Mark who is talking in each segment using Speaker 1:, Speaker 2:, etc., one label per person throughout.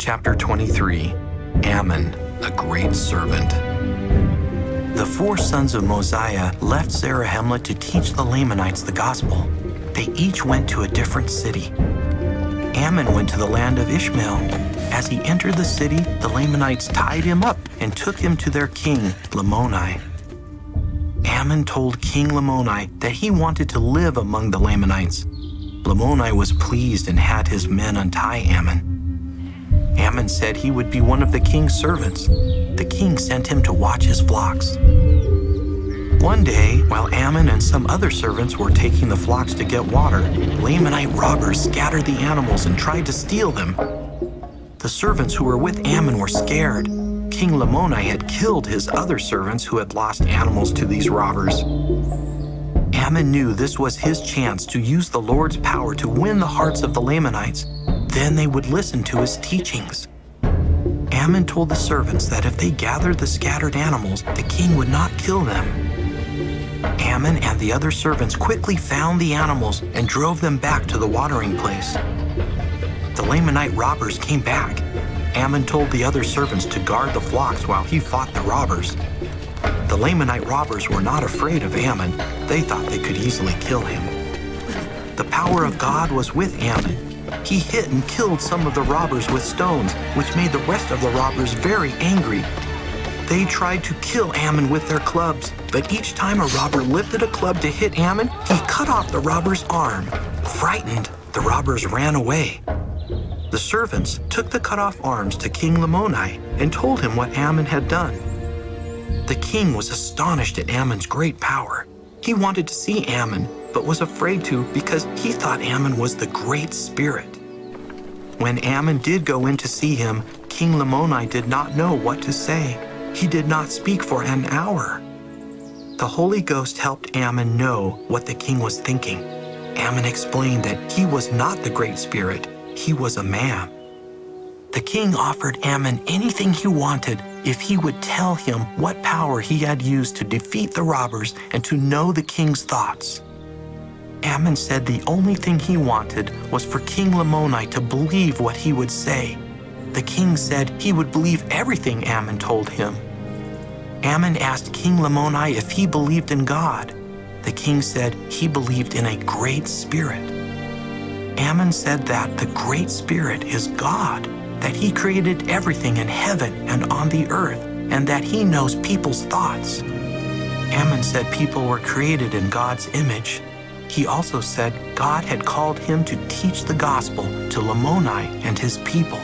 Speaker 1: Chapter 23, Ammon, a great servant. The 4 sons of Mosiah left Zarahemla to teach the Lamanites the gospel. They each went to a different city. Ammon went to the land of Ishmael. As he entered the city, the Lamanites tied him up and took him to their king, Lamoni. Ammon told King Lamoni that he wanted to live among the Lamanites. Lamoni was pleased and had his men untie Ammon. Ammon said he would be one of the king's servants. The king sent him to watch his flocks. One day, while Ammon and some other servants were taking the flocks to get water, Lamanite robbers scattered the animals and tried to steal them. The servants who were with Ammon were scared. King Lamoni had killed his other servants who had lost animals to these robbers. Ammon knew this was his chance to use the Lord's power to win the hearts of the Lamanites. Then they would listen to his teachings. Ammon told the servants that if they gathered the scattered animals, the king would not kill them. Ammon and the other servants quickly found the animals and drove them back to the watering place. The Lamanite robbers came back. Ammon told the other servants to guard the flocks while he fought the robbers. The Lamanite robbers were not afraid of Ammon. They thought they could easily kill him. The power of God was with Ammon. He hit and killed some of the robbers with stones, which made the rest of the robbers very angry. They tried to kill Ammon with their clubs, but each time a robber lifted a club to hit Ammon, he cut off the robber's arm. Frightened, the robbers ran away. The servants took the cut-off arms to King Lamoni and told him what Ammon had done. The king was astonished at Ammon's great power. He wanted to see Ammon, but was afraid to because he thought Ammon was the Great Spirit. When Ammon did go in to see him, King Lamoni did not know what to say. He did not speak for an hour. The Holy Ghost helped Ammon know what the king was thinking. Ammon explained that he was not the Great Spirit. He was a man. The king offered Ammon anything he wanted if he would tell him what power he had used to defeat the robbers and to know the king's thoughts. Ammon said the only thing he wanted was for King Lamoni to believe what he would say. The king said he would believe everything Ammon told him. Ammon asked King Lamoni if he believed in God. The king said he believed in a great spirit. Ammon said that the Great Spirit is God, that he created everything in heaven and on the earth, and that he knows people's thoughts. Ammon said people were created in God's image. He also said God had called him to teach the gospel to Lamoni and his people.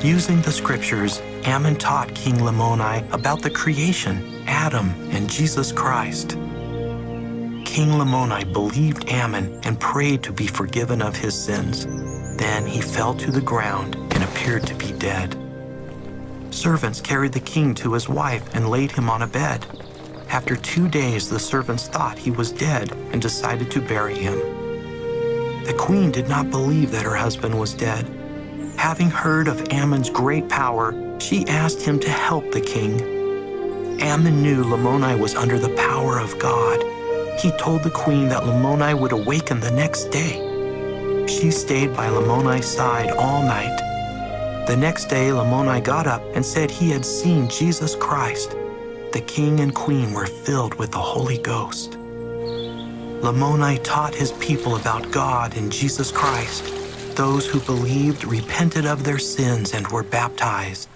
Speaker 1: Using the scriptures, Ammon taught King Lamoni about the creation, Adam, and Jesus Christ. King Lamoni believed Ammon and prayed to be forgiven of his sins. Then he fell to the ground and appeared to be dead. Servants carried the king to his wife and laid him on a bed. After 2 days, the servants thought he was dead and decided to bury him. The queen did not believe that her husband was dead. Having heard of Ammon's great power, she asked him to help the king. Ammon knew Lamoni was under the power of God. He told the queen that Lamoni would awaken the next day. She stayed by Lamoni's side all night. The next day, Lamoni got up and said he had seen Jesus Christ. The king and queen were filled with the Holy Ghost. Lamoni taught his people about God and Jesus Christ. Those who believed repented of their sins and were baptized.